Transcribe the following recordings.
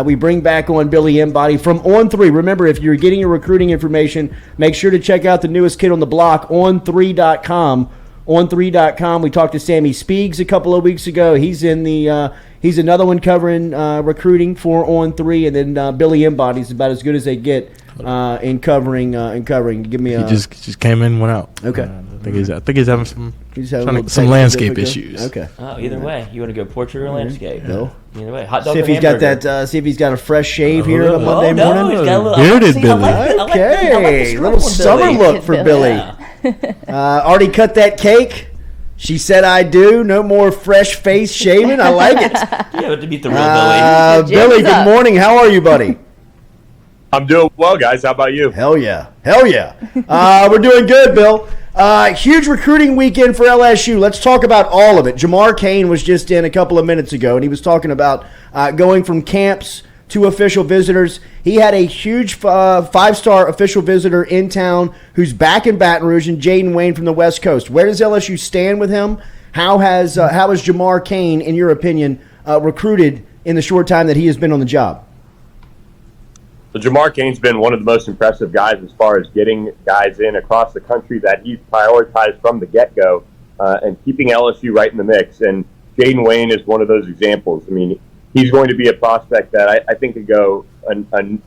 We bring back on Billy Embody from On3. Remember, if you're getting your recruiting information, make sure to check out the newest kid on the block, on3.com. On3.com. We talked to Sammy Speegs a couple of weeks ago. He's in the he's another one covering recruiting for On3, and then Billy Embody's about as good as they get in covering. Give me a. He just came in and went out. Okay. I think he's having some landscape issues. Okay. Oh, either way, you want to go portrait or landscape? No. Either way, hot dog. See if or he's got hamburger? that. See if he's got a fresh shave here on a Monday no, morning. he's got a little Bearded see, Billy. Okay, little summer look for Billy. Already cut that cake. She said, "I do." No more fresh face shaving. I like it. Yeah, to meet the real Billy. Billy, good morning. How are you, buddy? I'm doing well, guys. How about you? Hell yeah. We're doing good, Bill. Huge recruiting weekend for LSU. Let's talk about all of it. Jamar Cain was just in a couple of minutes ago, and he was talking about going from camps to official visitors. He had a huge five-star official visitor in town who's back in Baton Rouge, and Jaden Wayne from the West Coast. Where does LSU stand with him? How has Jamar Cain, in your opinion, recruited in the short time that he has been on the job? So Jamar Cain's been one of the most impressive guys as far as getting guys in across the country that he's prioritized from the get-go and keeping LSU right in the mix. And Jaden Wayne is one of those examples. I mean, he's going to be a prospect that I think could go on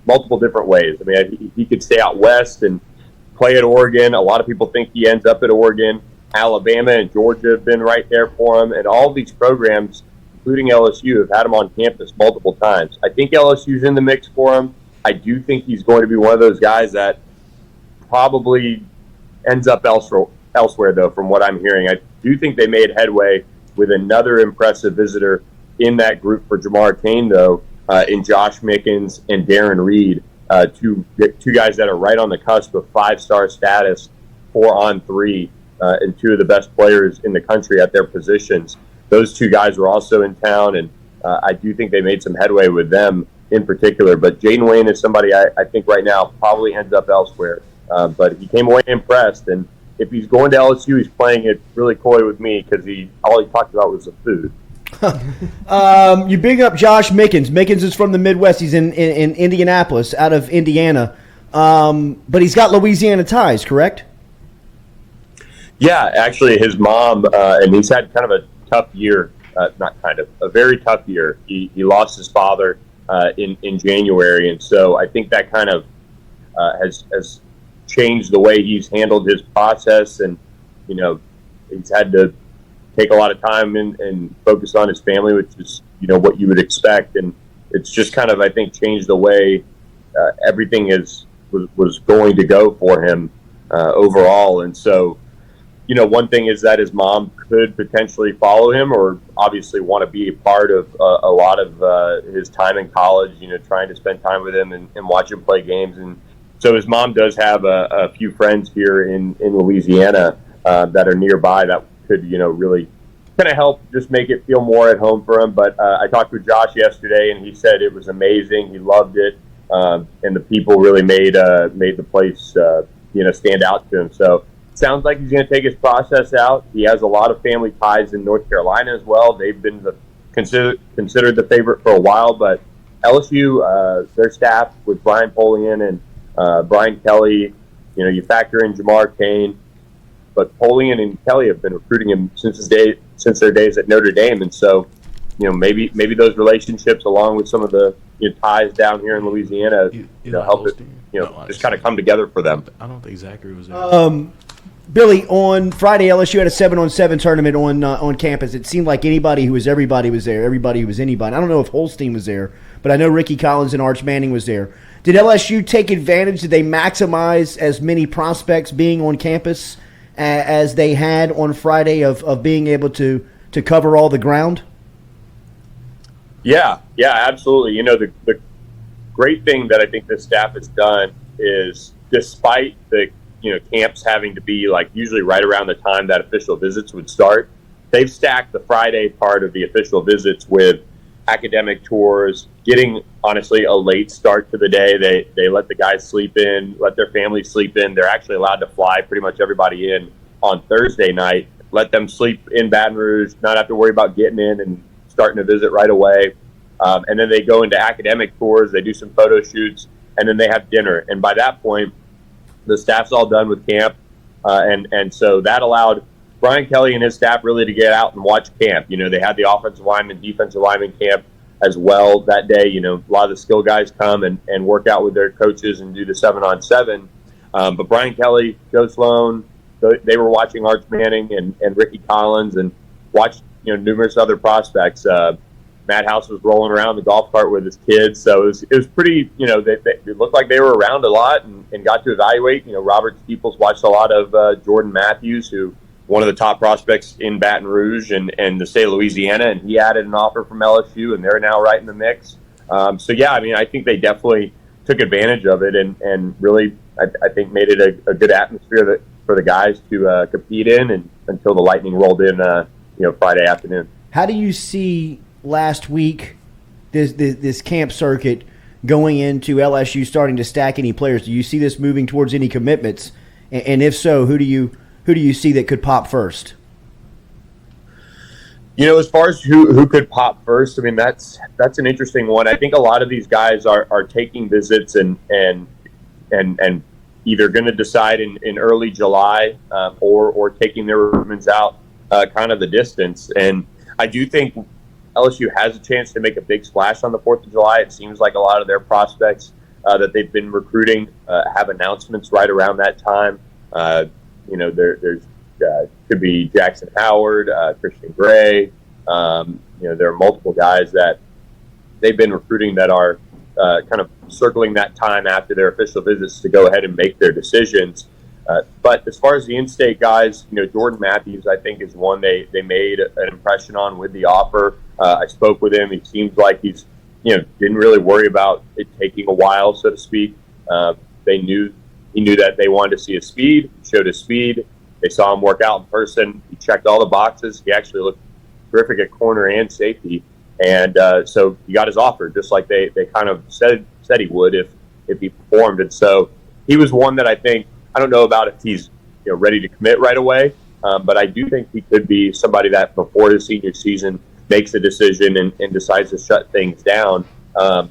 multiple different ways. I mean, he could stay out west and play at Oregon. A lot of people think he ends up at Oregon. Alabama and Georgia have been right there for him. And all these programs, including LSU, have had him on campus multiple times. I think LSU's in the mix for him. I do think he's going to be one of those guys that probably ends up elsewhere, though, from what I'm hearing. I do think they made headway with another impressive visitor in that group for Jamar Cain, though, in Josh Mickens and Darren Reed, two guys that are right on the cusp of five-star status for On3, and two of the best players in the country at their positions. Those two guys were also in town, and I do think they made some headway with them in particular. But Jaden Wayne is somebody I think right now probably ends up elsewhere. But he came away impressed, and if he's going to LSU, he's playing it really coy with me because all he talked about was the food. You bring up Josh Mickens. Mickens is from the Midwest. He's in Indianapolis, out of Indiana. But he's got Louisiana ties, correct? Yeah, actually, his mom, and he's had kind of a tough year, a very tough year. He lost his father in January, and so I think that kind of has changed the way he's handled his process, and he's had to take a lot of time and focus on his family, which is what you would expect, and it's just kind of, I think, changed the way everything was going to go for him overall. And so one thing is that his mom could potentially follow him, or obviously want to be a part of a lot of his time in college, trying to spend time with him and watch him play games. And so his mom does have a few friends here in Louisiana that are nearby that could, really kind of help just make it feel more at home for him. But I talked with Josh yesterday, and he said it was amazing. He loved it, and the people really made the place, stand out to him. So sounds like he's going to take his process out. He has a lot of family ties in North Carolina as well. They've been considered the favorite for a while, but LSU, their staff with Brian Polian and Brian Kelly, you factor in Jamar Cain, but Polian and Kelly have been recruiting him since their days at Notre Dame, and so maybe those relationships, along with some of the ties down here in Louisiana, help it just kind of come together for them. I don't think Zachary was there. Billy, on Friday, LSU had a 7-on-7 tournament on campus. It seemed like anybody who was everybody was there. Everybody who was anybody. I don't know if Holstein was there, but I know Ricky Collins and Arch Manning was there. Did LSU take advantage? Did they maximize as many prospects being on campus as they had on Friday of being able to cover all the ground? Yeah, absolutely. The great thing that I think this staff has done is, despite the camps having to be usually right around the time that official visits would start, they've stacked the Friday part of the official visits with academic tours, getting, honestly, a late start to the day. They let the guys sleep in, let their families sleep in. They're actually allowed to fly pretty much everybody in on Thursday night, let them sleep in Baton Rouge, not have to worry about getting in and starting to visit right away. And then they go into academic tours, they do some photo shoots, and then they have dinner. And by that point, the staff's all done with camp. And so that allowed Brian Kelly and his staff really to get out and watch camp. They had the offensive lineman, defensive lineman camp as well that day. A lot of the skill guys come and work out with their coaches and do the 7-on-7. But Brian Kelly, Joe Sloan, they were watching Arch Manning and Ricky Collins and watched, numerous other prospects. Matt House was rolling around the golf cart with his kids. So it was pretty, it looked like they were around a lot and got to evaluate. Robert Steeples watched a lot of Jordan Matthews, who one of the top prospects in Baton Rouge and the state of Louisiana, and he added an offer from LSU, and they're now right in the mix. I think they definitely took advantage of it and really, I think, made it a good atmosphere for the guys to compete in and until the Lightning rolled in, Friday afternoon. How do you see last week this camp circuit going into LSU starting to stack any players? Do you see this moving towards any commitments? And if so, who do you see that could pop first? As far as who could pop first, that's an interesting one. I think a lot of these guys are taking visits and either going to decide in early July or taking their recruitments out kind of the distance. And I do think LSU has a chance to make a big splash on the 4th of July. It seems like a lot of their prospects that they've been recruiting have announcements right around that time. There's could be Jackson Howard, Christian Gray. There are multiple guys that they've been recruiting that are kind of circling that time after their official visits to go ahead and make their decisions. But as far as the in-state guys, Jordan Matthews, I think, is one they made an impression on with the offer. I spoke with him. He seems like he's, didn't really worry about it taking a while, so to speak. He knew that they wanted to see his speed, showed his speed. They saw him work out in person. He checked all the boxes. He actually looked terrific at corner and safety. And so he got his offer, just like they kind of said he would if he performed. And so he was one that I think, I don't know about if he's ready to commit right away, but I do think he could be somebody that before his senior season makes a decision and decides to shut things down. I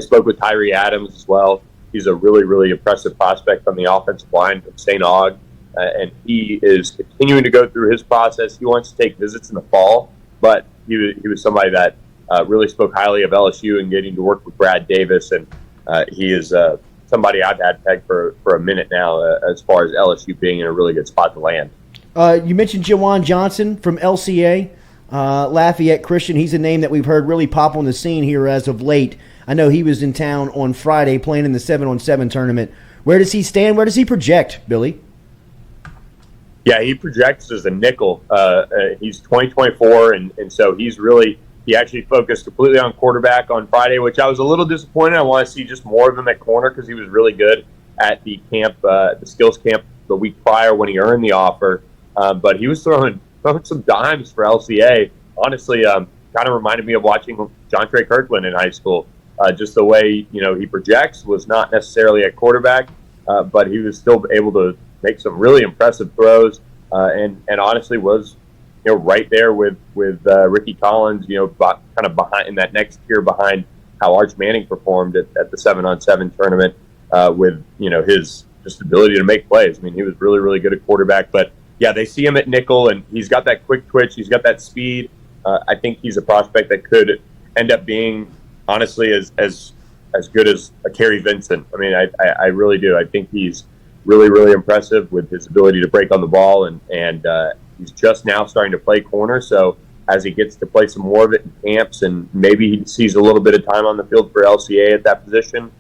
spoke with Tyree Adams as well. He's a really, really impressive prospect on the offensive line from St. Aug, and he is continuing to go through his process. He wants to take visits in the fall, but he was somebody that really spoke highly of LSU and getting to work with Brad Davis, and he is somebody I've had pegged for a minute now as far as LSU being in a really good spot to land. You mentioned Jawan Johnson from LCA, Lafayette Christian. He's a name that we've heard really pop on the scene here as of late. I know he was in town on Friday playing in the 7-on-7 tournament. Where does he stand? Where does he project, Billy? Yeah, he projects as a nickel. He's 2024, and so he actually focused completely on quarterback on Friday, which I was a little disappointed. I want to see just more of him at corner because he was really good at the camp, the skills camp the week prior when he earned the offer. But he was throwing some dimes for LCA. Honestly, kind of reminded me of watching John Trey Kirkland in high school. Just the way he projects was not necessarily at quarterback, but he was still able to make some really impressive throws, and honestly was right there with Ricky Collins, kind of behind in that next tier behind how Arch Manning performed at the 7-on-7 tournament with his just ability to make plays. I mean, he was really, really good at quarterback, but yeah, they see him at nickel, and he's got that quick twitch, he's got that speed. I think he's a prospect that could end up being honestly as good as a Kerry Vincent. I mean, I really do. I think he's really, really impressive with his ability to break on the ball, and he's just now starting to play corner. So as he gets to play some more of it in camps and maybe he sees a little bit of time on the field for LCA at that position,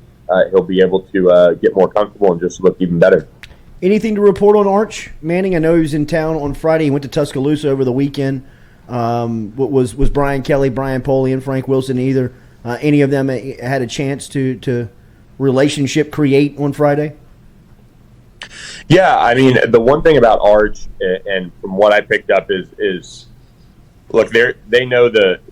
he'll be able to get more comfortable and just look even better. Anything to report on Arch Manning? I know he was in town on Friday. He went to Tuscaloosa over the weekend. Was Brian Kelly, Brian Poley, and Frank Wilson either? Any of them had a chance to relationship create on Friday? Yeah, I mean, the one thing about Arch, and from what I picked up, is look, they know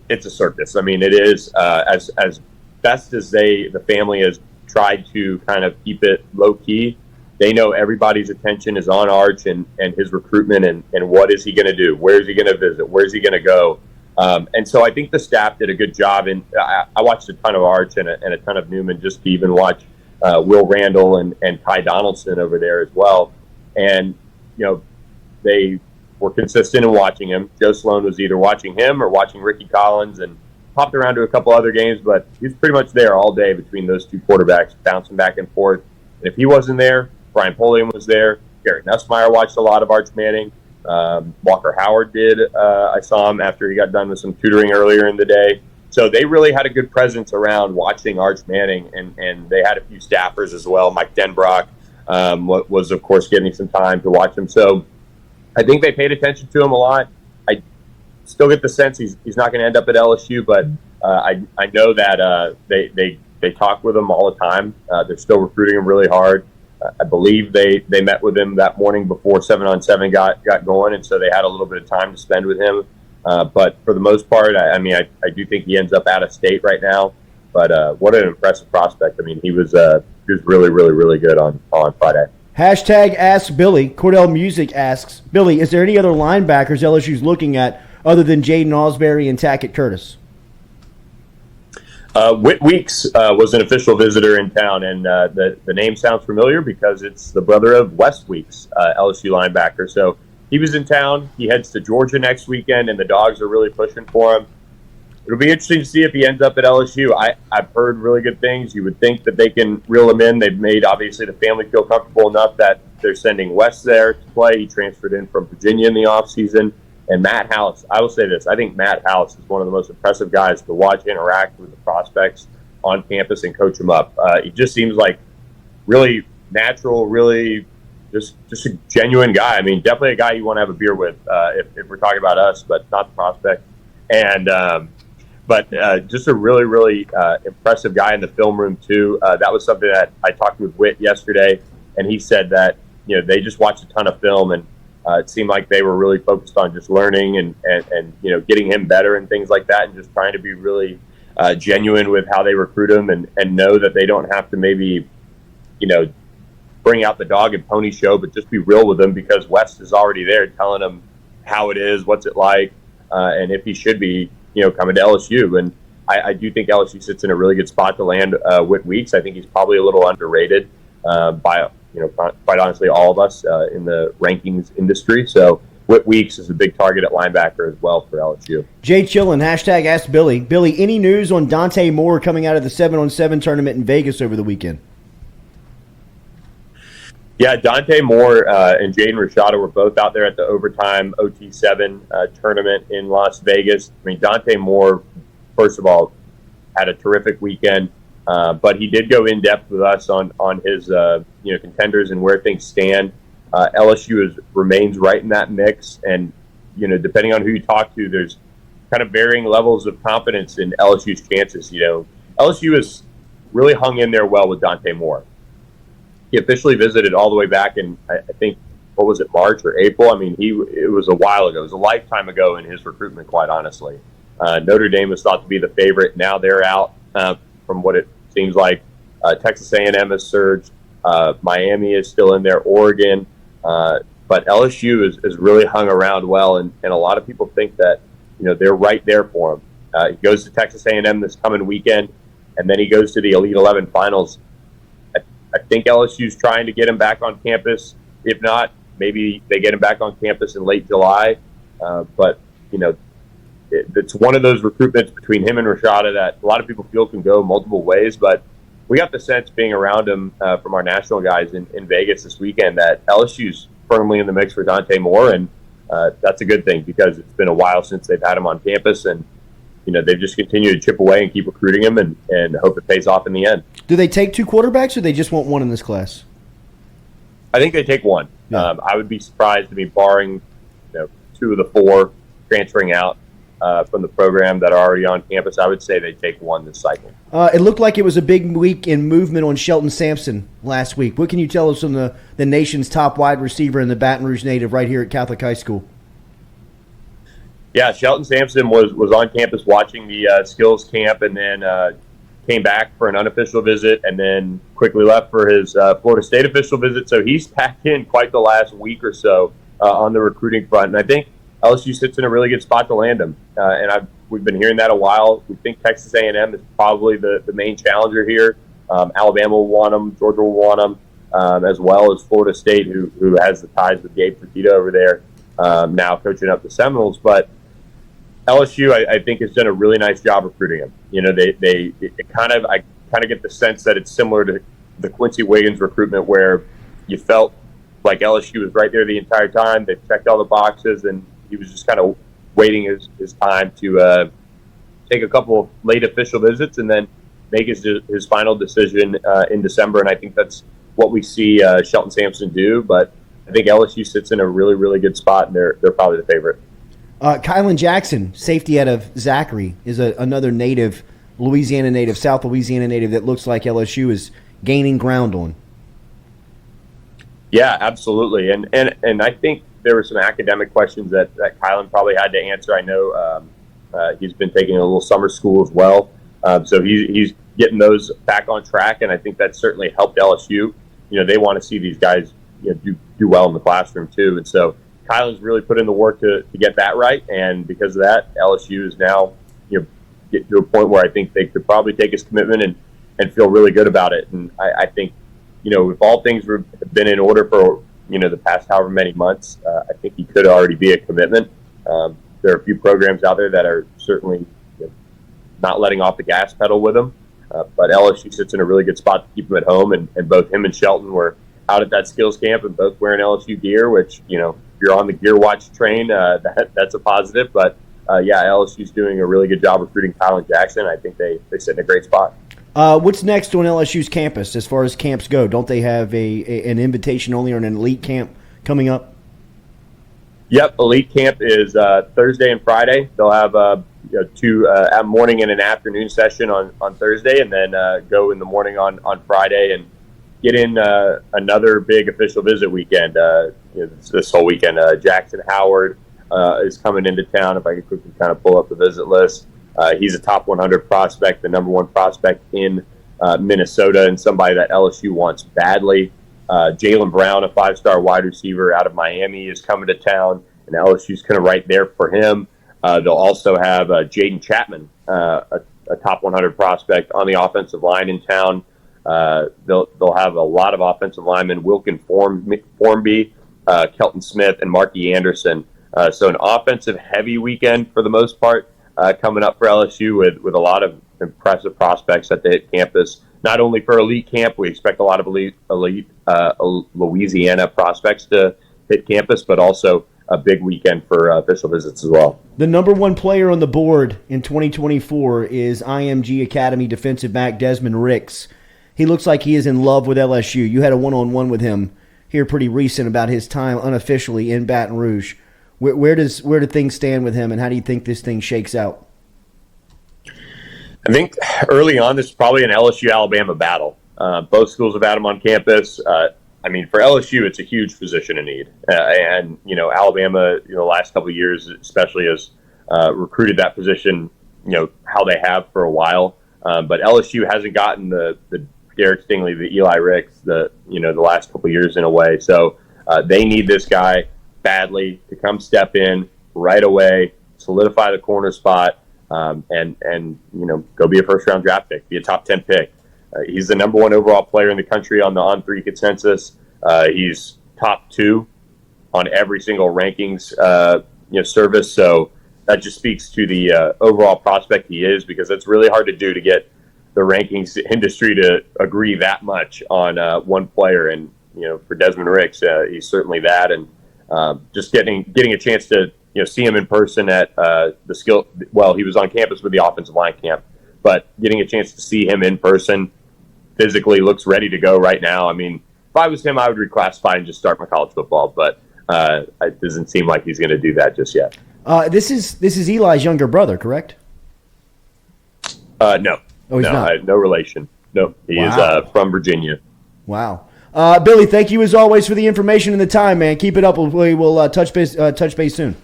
it's a circus. I mean, it is as best as the family has tried to kind of keep it low key. They know everybody's attention is on Arch and his recruitment and what is he going to do? Where is he going to visit? Where is he going to go? And so I think the staff did a good job. And I watched a ton of Arch and a ton of Newman, just to even watch Will Randall and Ty Donaldson over there as well. And, they were consistent in watching him. Joe Sloan was either watching him or watching Ricky Collins, and popped around to a couple other games, but he's pretty much there all day between those two quarterbacks, bouncing back and forth. And if he wasn't there, Brian Polian was there. Garrett Nussmeier watched a lot of Arch Manning. Walker Howard did. I saw him after he got done with some tutoring earlier in the day. So they really had a good presence around watching Arch Manning, and they had a few staffers as well. Mike Denbrock was, of course, getting some time to watch him. So I think they paid attention to him a lot. I still get the sense he's not going to end up at LSU, but I know that they talk with him all the time. They're still recruiting him really hard. I believe they met with him that morning before 7-on-7 got going, and so they had a little bit of time to spend with him. But for the most part, I do think he ends up out of state right now. But what an impressive prospect. I mean, he was really, really, really good on Friday. Hashtag Ask Billy. Cordell Music asks, Billy, is there any other linebackers LSU's looking at other than Jaden Osbury and Tackett Curtis? Whit Weeks was an official visitor in town, and the name sounds familiar because it's the brother of Wes Weeks, LSU linebacker. So he was in town. He heads to Georgia next weekend, and the Dogs are really pushing for him. It'll be interesting to see if he ends up at LSU. I've heard really good things. You would think that they can reel him in. They've made, obviously, the family feel comfortable enough that they're sending Wes there to play. He transferred in from Virginia in the offseason. And Matt House, I will say this, I think Matt House is one of the most impressive guys to watch interact with the prospects on campus and coach them up. He just seems like really natural, really just a genuine guy. I mean, definitely a guy you want to have a beer with if we're talking about us, but not the prospect. And but just a really, really impressive guy in the film room too. That was something that I talked with Whit yesterday, and he said that they just watched a ton of film, and it seemed like they were really focused on just learning and getting him better and things like that, and just trying to be really genuine with how they recruit him and know that they don't have to maybe bring out the dog and pony show, but just be real with them, because West is already there telling them how it is, what's it like, and if he should be coming to LSU. And I do think LSU sits in a really good spot to land Whit Weeks. I think he's probably a little underrated by quite honestly, all of us in the rankings industry. So Whit Weeks is a big target at linebacker as well for LSU. Jay Chillin, hashtag Ask Billy. Billy, any news on Dante Moore coming out of the 7-on-7 tournament in Vegas over the weekend? Yeah, Dante Moore and Jaden Rashada were both out there at the overtime OT7 tournament in Las Vegas. I mean, Dante Moore, first of all, had a terrific weekend. But he did go in depth with us on his contenders and where things stand. LSU remains right in that mix, and depending on who you talk to, there's kind of varying levels of confidence in LSU's chances. LSU has really hung in there well with Dante Moore. He officially visited all the way back in I think what was it, March or April? I mean, it was a while ago. It was a lifetime ago in his recruitment, quite honestly. Notre Dame was thought to be the favorite. Now they're out. From what it seems like, Texas A&M has surged. Miami is still in there. Oregon. But LSU is really hung around well, and a lot of people think that they're right there for him. He goes to Texas A&M this coming weekend, and then he goes to the Elite 11 finals. I think LSU's trying to get him back on campus. If not, maybe they get him back on campus in late July. But it's one of those recruitments between him and Rashada that a lot of people feel can go multiple ways. But we got the sense, being around him from our national guys in Vegas this weekend, that LSU's firmly in the mix for Dante Moore, and that's a good thing, because it's been a while since they've had him on campus, and they've just continued to chip away and keep recruiting him and hope it pays off in the end. Do they take two quarterbacks, or they just want one in this class? I think they take one. Yeah. I would be surprised, barring two of the four transferring out from the program that are already on campus. I would say they take one this cycle. It looked like it was a big week in movement on Shelton Sampson last week. What can you tell us from the nation's top wide receiver and the Baton Rouge native right here at Catholic High School? Yeah, Shelton Sampson was on campus watching the skills camp, and then came back for an unofficial visit, and then quickly left for his Florida State official visit. So he's packed in quite the last week or so on the recruiting front. And I think LSU sits in a really good spot to land him, and we've been hearing that a while. We think Texas A&M is probably the main challenger here. Alabama will want him, Georgia will want him, as well as Florida State, who has the ties with Gabe Fertitta over there, now coaching up the Seminoles. But LSU, I think, has done a really nice job recruiting him. You know, I kind of get the sense that it's similar to the Quincy Wiggins recruitment, where you felt like LSU was right there the entire time. They checked all the boxes, and he was just kind of waiting his time to take a couple of late official visits and then make his final decision in December. And I think that's what we see Shelton Sampson do. But I think LSU sits in a really, really good spot, and they're probably the favorite. Kylan Jackson, safety out of Zachary, is another native, Louisiana native, South Louisiana native that looks like LSU is gaining ground on. Yeah, absolutely. And I think there were some academic questions that Kylan probably had to answer. I know he's been taking a little summer school as well. So he's getting those back on track, and I think that certainly helped LSU. You know, they want to see these guys, you know, do well in the classroom too. And so Kylan's really put in the work to get that right, and because of that, LSU is now, you know, get to a point where I think they could probably take his commitment and feel really good about it. And I think, you know, if all things have been in order for, you know, the past however many months, I think he could already be a commitment. There are a few programs out there that are certainly, you know, not letting off the gas pedal with him, but LSU sits in a really good spot to keep him at home, and both him and Shelton were out at that skills camp and both wearing LSU gear, which, you know, if you're on the Gear Watch train, that's a positive. But yeah, LSU's doing a really good job recruiting Kylan Jackson. I think they sit in a great spot. What's next on LSU's campus as far as camps go? Don't they have an invitation only or an elite camp coming up? Yep, elite camp is Thursday and Friday. They'll have two a morning and an afternoon session on Thursday, and then go in the morning on Friday and get in another big official visit weekend. You know, this whole weekend, Jackson Howard is coming into town. If I could quickly kind of pull up the visit list. He's a top 100 prospect, the number one prospect in Minnesota, and somebody that LSU wants badly. Jaylen Brown, a five-star wide receiver out of Miami, is coming to town, and LSU's kind of right there for him. They'll also have Jaden Chapman, a top 100 prospect on the offensive line in town. They'll have a lot of offensive linemen: Wilkin Formby, Kelton Smith, and Marky Anderson. So an offensive-heavy weekend for the most part. Coming up for LSU with a lot of impressive prospects at the campus. Not only for elite camp, we expect a lot of elite Louisiana prospects to hit campus, but also a big weekend for official visits as well. The number one player on the board in 2024 is IMG Academy defensive back Desmondrix. He looks like he is in love with LSU. You had a one-on-one with him here pretty recent about his time unofficially in Baton Rouge. Where do things stand with him, and how do you think this thing shakes out? I think early on, this is probably an LSU-Alabama battle. Both schools have had him on campus. I mean, for LSU, it's a huge position of need. And, you know, Alabama, you know, the last couple of years especially has recruited that position, you know, how they have for a while. But LSU hasn't gotten the Derek Stingley, the Eli Ricks, the last couple of years in a way. So they need this guy badly to come step in right away, solidify the corner spot, and you know, go be a first-round draft pick, be a top 10 pick. He's the number one overall player in the country on the On3 consensus. He's top 2 on every single rankings service. So that just speaks to the overall prospect he is, because it's really hard to do to get the rankings industry to agree that much on one player. And you know, for Desmondrix, he's certainly that. And just getting a chance to see him in person at the skill. Well, he was on campus with the offensive line camp, but getting a chance to see him in person, physically looks ready to go right now. I mean, if I was him, I would reclassify and just start my college football, but it doesn't seem like he's going to do that just yet. This is Eli's younger brother, correct? No. Oh, he's not. No relation. No, he is from Virginia. Wow. Billy, thank you as always for the information and the time, man. Keep it up. We'll touch base soon.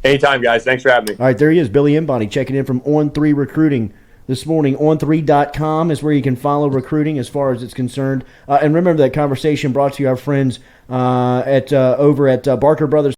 Anytime, guys. Thanks for having me. All right, there he is, Billy Embody, checking in from On3 Recruiting this morning. On3.com is where you can follow recruiting as far as it's concerned. And remember that conversation brought to you our friends over at Barker Brothers.